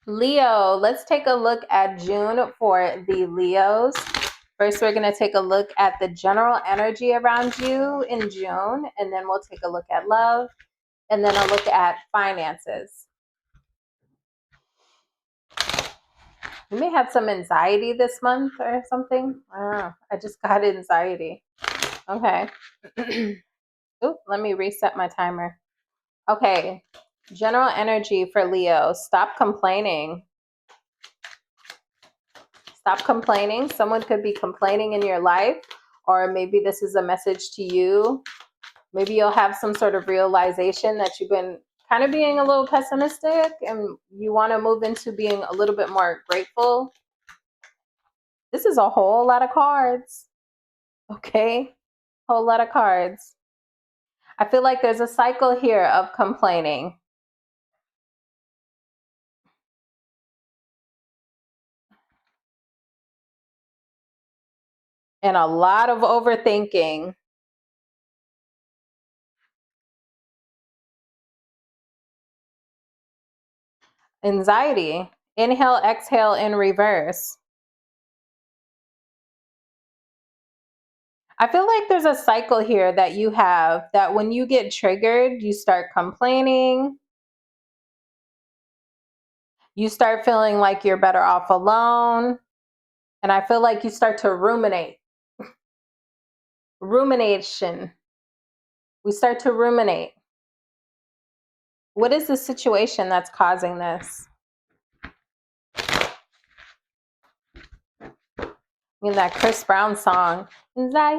Leo, let's take a look at June for the Leos. First, we're going to take a look at the general energy around you in June, and then we'll take a look at love, and then a look at finances. You may have some anxiety this month or something. I don't know. I just got anxiety. Okay. Oop, let me reset my timer. Okay. General energy for Leo. Stop complaining. Stop complaining. Someone could be complaining in your life, or maybe this is a message to you. Maybe you'll have some sort of realization that you've been kind of being a little pessimistic and you want to move into being a little bit more grateful. This is a whole lot of cards. Okay? Whole lot of cards. I feel like there's a cycle here of complaining. And a lot of overthinking. Anxiety. Inhale, exhale in reverse. I feel like there's a cycle here that you have that when you get triggered, you start complaining. You start feeling like you're better off alone. And I feel like you start to ruminate. Rumination. We start to ruminate. What is the situation that's causing this? In that Chris Brown song, anxiety,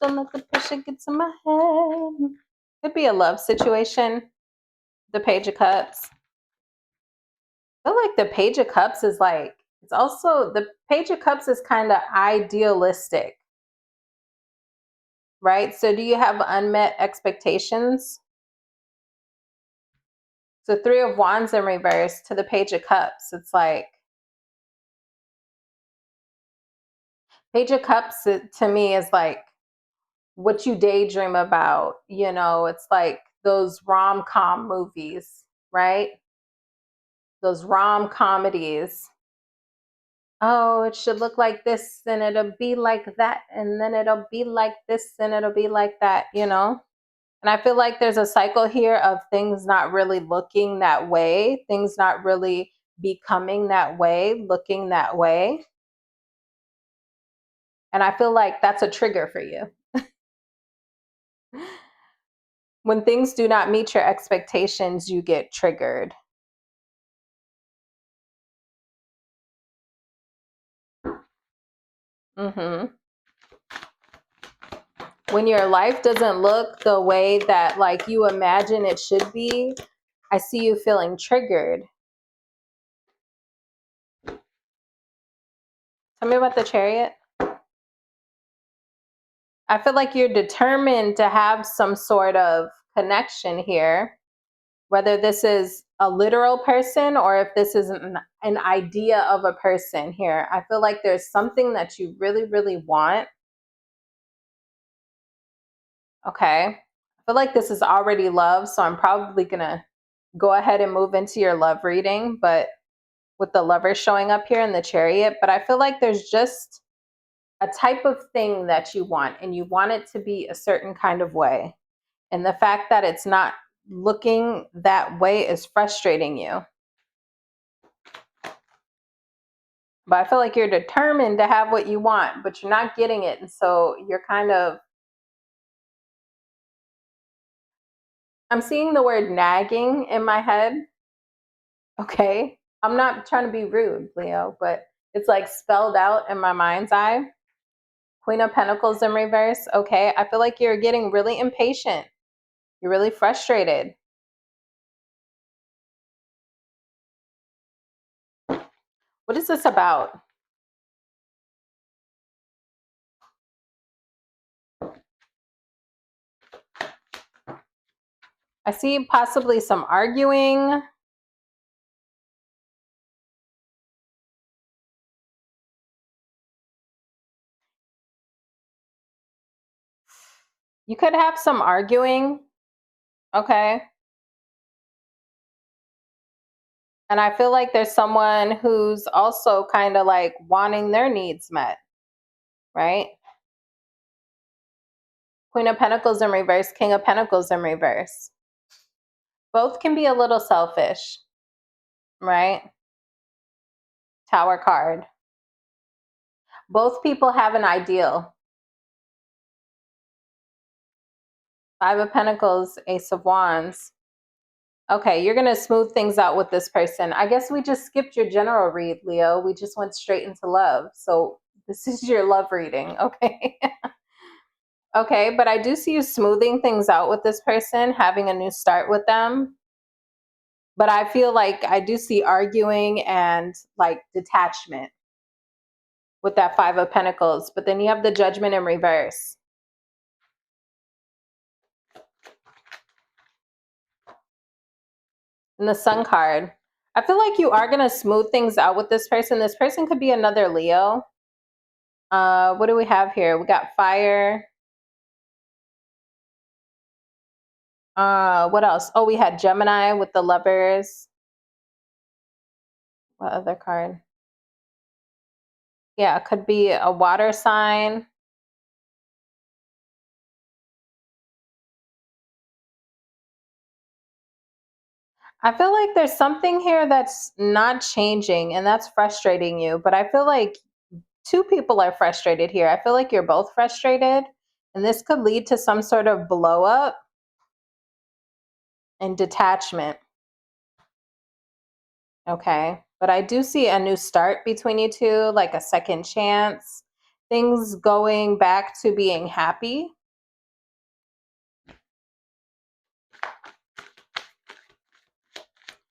don't let the pressure get to my head. Could be a love situation. The Page of Cups. I feel like the Page of Cups is like, it's also, the Page of Cups is kind of idealistic, right? So do you have unmet expectations? So Three of Wands in reverse to the Page of Cups. It's like, Page of Cups to me is like what you daydream about. You know, it's like those rom-com movies, right? Those rom comedies. Oh, it should look like this and it'll be like that. And then it'll be like this and it'll be like that, you know? And I feel like there's a cycle here of things not really looking that way, things not really becoming that way, looking that way. And I feel like that's a trigger for you. When things do not meet your expectations, you get triggered. Mm-hmm. When your life doesn't look the way that like you imagine it should be, I see you feeling triggered. Tell me about the Chariot. I feel like you're determined to have some sort of connection here, whether this is a literal person or if this is an idea of a person here. I feel like there's something that you really, really want. Okay. I feel like this is already love, so I'm probably going to go ahead and move into your love reading, but with the Lover showing up here in the Chariot. But I feel like there's just a type of thing that you want, and you want it to be a certain kind of way. And the fact that it's not looking that way is frustrating you. But I feel like you're determined to have what you want, but you're not getting it. And so you're kind of, I'm seeing the word nagging in my head. Okay. I'm not trying to be rude, Leo, but it's like spelled out in my mind's eye. Queen of Pentacles in reverse. Okay. I feel like you're getting really impatient. You're really frustrated. What is this about? I see possibly some arguing. You could have some arguing. Okay. And I feel like there's someone who's also kind of like wanting their needs met, right? Queen of Pentacles in reverse, King of Pentacles in reverse. Both can be a little selfish, right? Tower card. Both people have an ideal. Five of Pentacles, Ace of Wands. Okay, you're going to smooth things out with this person. I guess we just skipped your general read, Leo. We just went straight into love. So this is your love reading, okay? Okay, but I do see you smoothing things out with this person, having a new start with them. But I feel like I do see arguing and like detachment with that Five of Pentacles. But then you have the Judgment in reverse. And the Sun card. I feel like you are going to smooth things out with this person. This person could be another Leo. What do we have here? We got fire. What else? Oh, we had Gemini with the Lovers. What other card? Yeah, it could be a water sign. I feel like there's something here that's not changing and that's frustrating you. But I feel like two people are frustrated here. I feel like you're both frustrated. And this could lead to some sort of blow up and detachment. Okay. But I do see a new start between you two, like a second chance, things going back to being happy.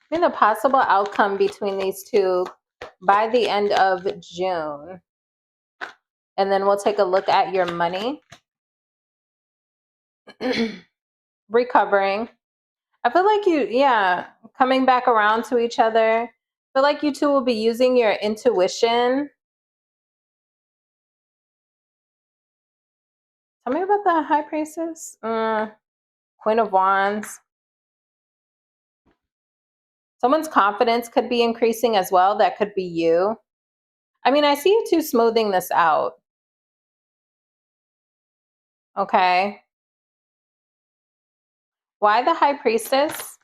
I think the possible outcome between these two by the end of June. And then we'll take a look at your money. Recovering. I feel like coming back around to each other. I feel like you two will be using your intuition. Tell me about the High Priestess. Queen of Wands. Someone's confidence could be increasing as well. That could be you. I mean, I see you two smoothing this out. Okay. Why the High Priestess?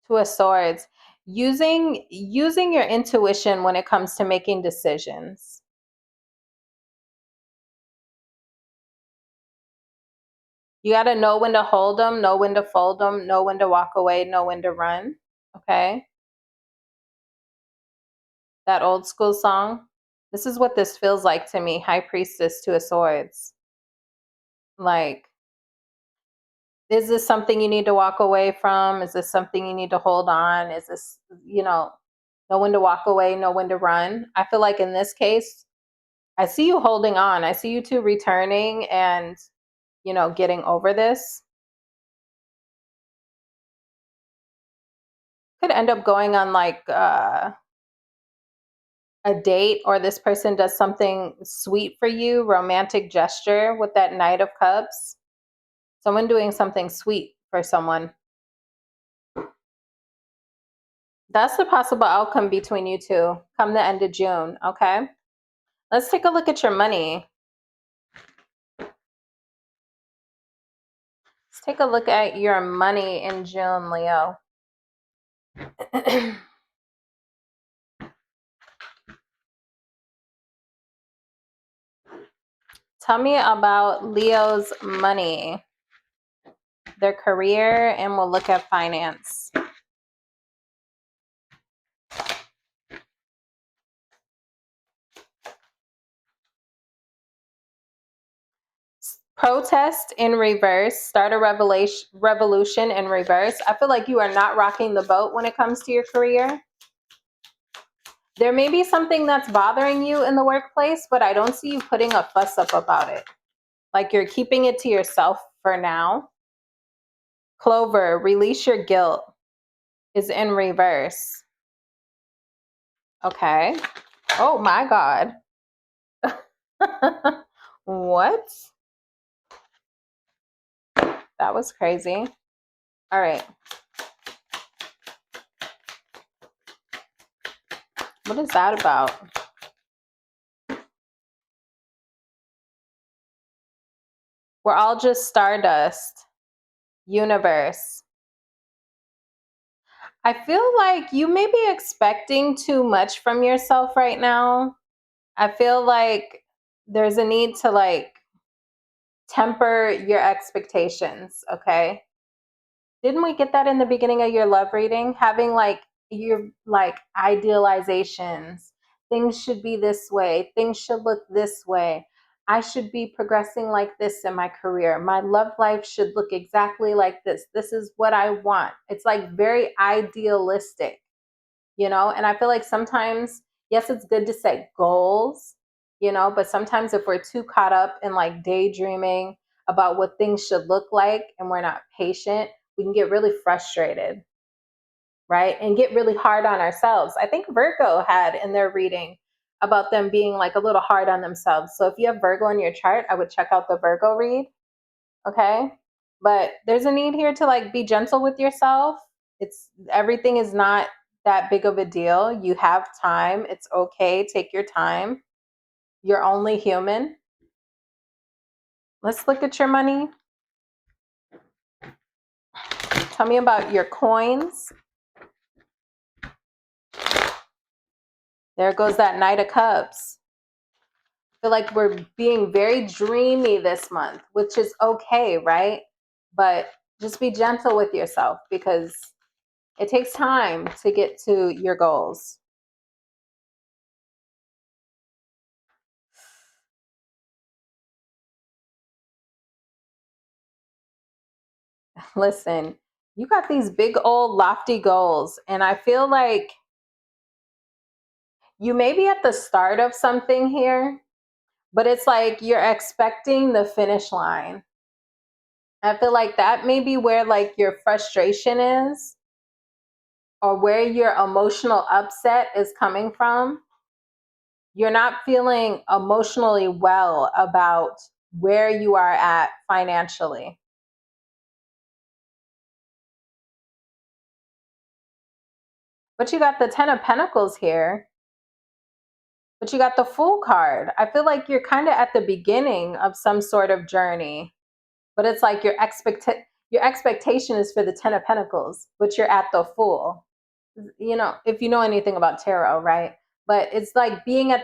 Two of Swords. Using your intuition when it comes to making decisions. You got to know when to hold them, know when to fold them, know when to walk away, know when to run. Okay. That old school song. This is what this feels like to me. High Priestess, Two of Swords. Like, is this something you need to walk away from? Is this something you need to hold on? Is this, know when to walk away, know when to run? I feel like in this case, I see you holding on. I see you two returning and, getting over this. Could end up going on like a date, or this person does something sweet for you, romantic gesture with that Knight of Cups. Someone doing something sweet for someone. That's the possible outcome between you two come the end of June, okay? Let's take a look at your money. Let's take a look at your money in June, Leo. Tell me about Leo's money, their career, and we'll look at finance. Protest in reverse, start a revolution in reverse. I feel like you are not rocking the boat when it comes to your career. There may be something that's bothering you in the workplace, but I don't see you putting a fuss up about it. Like you're keeping it to yourself for now. Clover, release your guilt, is in reverse. Okay. Oh my God. What? That was crazy. All right. What is that about? We're all just stardust. Universe. I feel like you may be expecting too much from yourself right now. I feel like there's a need to like temper your expectations, okay? Didn't we get that in the beginning of your love reading? Having like your like idealizations. Things should be this way. Things should look this way. I should be progressing like this in my career. My love life should look exactly like this. This is what I want. It's like very idealistic, you know? And I feel like sometimes, yes, it's good to set goals, you know, but sometimes if we're too caught up in like daydreaming about what things should look like and we're not patient, we can get really frustrated, right? And get really hard on ourselves. I think Virgo had in their reading about them being like a little hard on themselves. So if you have Virgo in your chart, I would check out the Virgo read, okay? But there's a need here to like be gentle with yourself. It's everything is not that big of a deal. You have time. It's okay. Take your time. You're only human. Let's look at your money. Tell me about your coins. There goes that Knight of Cups. I feel like we're being very dreamy this month, which is okay, right? But just be gentle with yourself because it takes time to get to your goals. Listen, you got these big old lofty goals, and I feel like you may be at the start of something here, but it's like you're expecting the finish line. I feel like that may be where like your frustration is or where your emotional upset is coming from. You're not feeling emotionally well about where you are at financially. But you got the 10 of Pentacles here. But you got the Fool card. I feel like you're kind of at the beginning of some sort of journey. But it's like your expectation is for the 10 of Pentacles, but you're at the Fool. You know, if you know anything about tarot, right? But it's like being I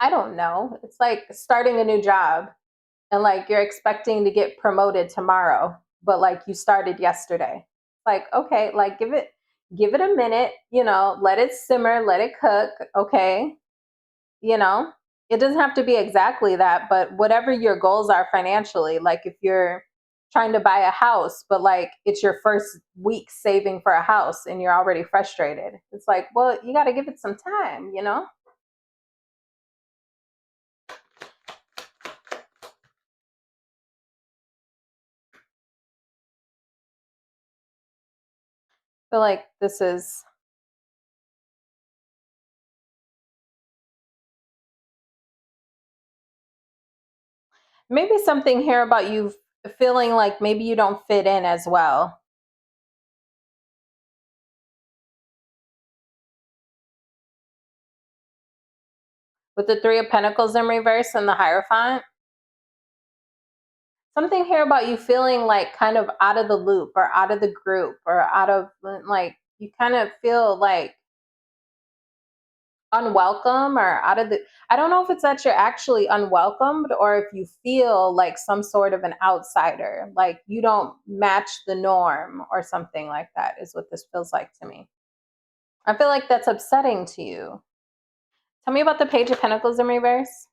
don't know. It's like starting a new job and like you're expecting to get promoted tomorrow, but like you started yesterday. Like, okay, like give it a minute, you know, let it simmer, let it cook, okay? You know, it doesn't have to be exactly that, but whatever your goals are financially, like if you're trying to buy a house, but like it's your first week saving for a house and you're already frustrated. It's like, well, you got to give it some time, you know? I feel like this is maybe something here about you feeling like maybe you don't fit in as well. With the Three of Pentacles in reverse and the Hierophant, something here about you feeling like kind of out of the loop or out of the group or out of like, you kind of feel like unwelcome or out of the, I don't know if it's that you're actually unwelcomed or if you feel like some sort of an outsider, like you don't match the norm or something like that is what this feels like to me. I feel like that's upsetting to you. Tell me about the Page of Pentacles in reverse.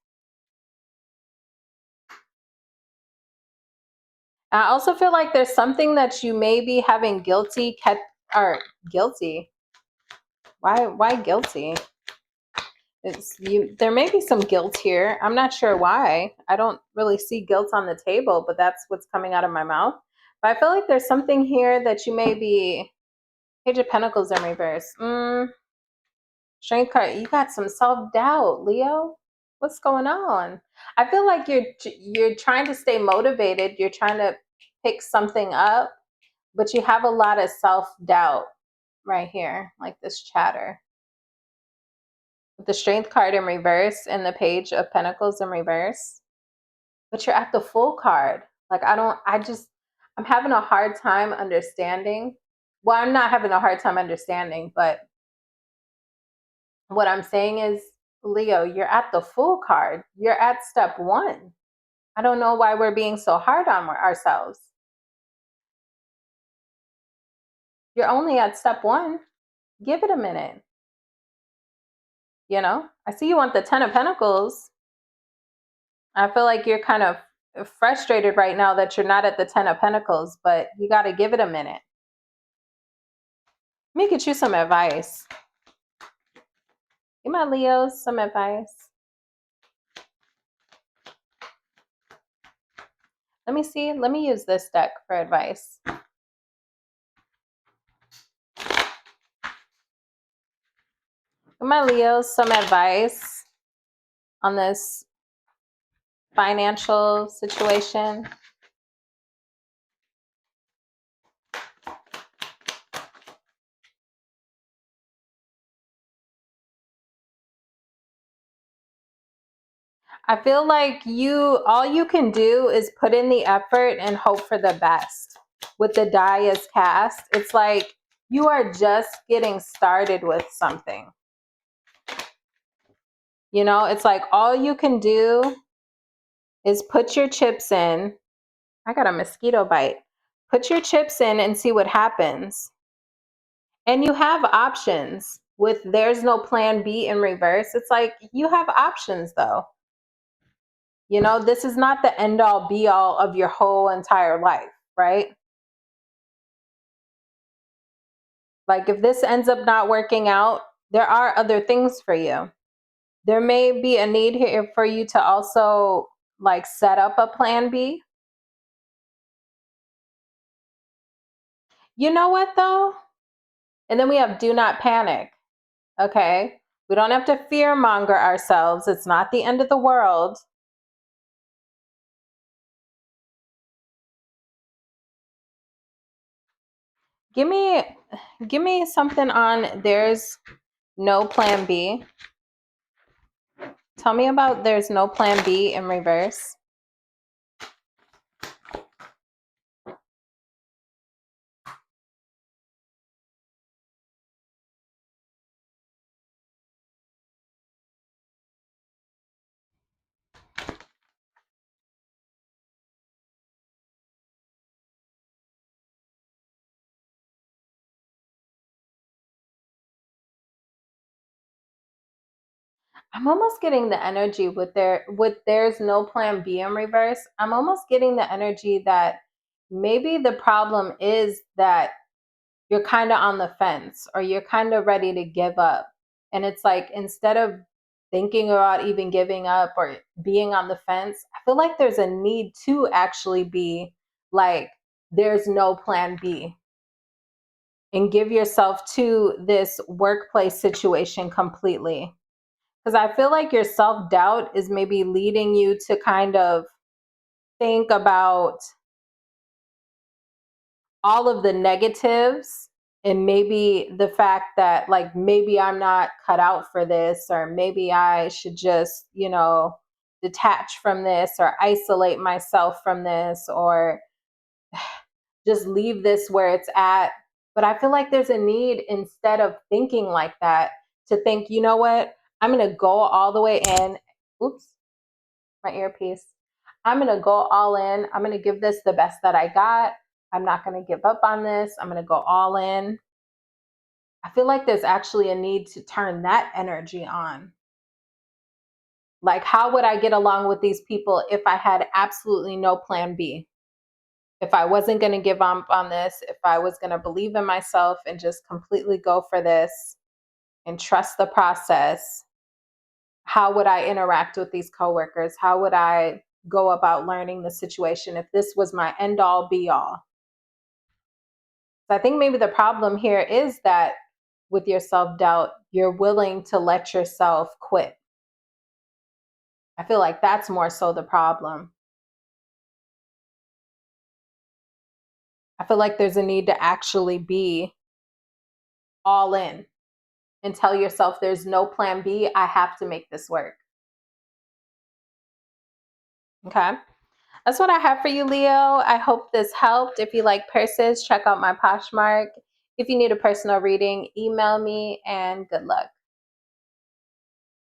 I also feel like there's something that you may be having or guilty. Why guilty? There may be some guilt here. I'm not sure why. I don't really see guilt on the table, but that's what's coming out of my mouth. But I feel like there's something here that you may be Page of Pentacles in reverse. Strength card. You got some self-doubt, Leo. What's going on? I feel like you're trying to stay motivated. You're trying to pick something up, but you have a lot of self-doubt right here, like this chatter. With the Strength card in reverse and the Page of Pentacles in reverse. But you're at the Fool card. Like I'm having a hard time understanding. Well, I'm not having a hard time understanding, but what I'm saying is, Leo, you're at the Fool card. You're at step one. I don't know why we're being so hard on ourselves. You're only at step one. Give it a minute. You know, I see you want the Ten of Pentacles. I feel like you're kind of frustrated right now that you're not at the Ten of Pentacles, but you got to give it a minute. Let me get you some advice. Give my Leos some advice. Let me see. Let me use this deck for advice. Give my Leos some advice on this financial situation. I feel like all you can do is put in the effort and hope for the best. With the die as cast, it's like you are just getting started with something. You know, it's like all you can do is put your chips in. I got a mosquito bite. Put your chips in and see what happens. And you have options. With there's no plan B in reverse, it's like you have options though. You know, this is not the end all be all of your whole entire life, right? Like if this ends up not working out, there are other things for you. There may be a need here for you to also like set up a plan B. You know what though? And then we have do not panic. Okay. We don't have to fear monger ourselves. It's not the end of the world. Give me something on there's no plan B. Tell me about there's no plan B in reverse. I'm almost getting the energy with there's no plan B in reverse. I'm almost getting the energy that maybe the problem is that you're kind of on the fence or you're kind of ready to give up. And it's like instead of thinking about even giving up or being on the fence, I feel like there's a need to actually be like there's no plan B and give yourself to this workplace situation completely. Because I feel like your self-doubt is maybe leading you to kind of think about all of the negatives and maybe the fact that like maybe I'm not cut out for this, or maybe I should just, you know, detach from this or isolate myself from this or just leave this where it's at. But I feel like there's a need, instead of thinking like that, to think, you know what, I'm going to go all the way in. Oops, my earpiece. I'm going to go all in. I'm going to give this the best that I got. I'm not going to give up on this. I'm going to go all in. I feel like there's actually a need to turn that energy on. Like, how would I get along with these people if I had absolutely no plan B? If I wasn't going to give up on this, if I was going to believe in myself and just completely go for this and trust the process, how would I interact with these coworkers? How would I go about learning the situation if this was my end all be all? So I think maybe the problem here is that with your self doubt, you're willing to let yourself quit. I feel like that's more so the problem. I feel like there's a need to actually be all in and tell yourself there's no plan B. I have to make this work. Okay. That's what I have for you, Leo. I hope this helped. If you like purses, check out my Poshmark. If you need a personal reading, email me, and good luck.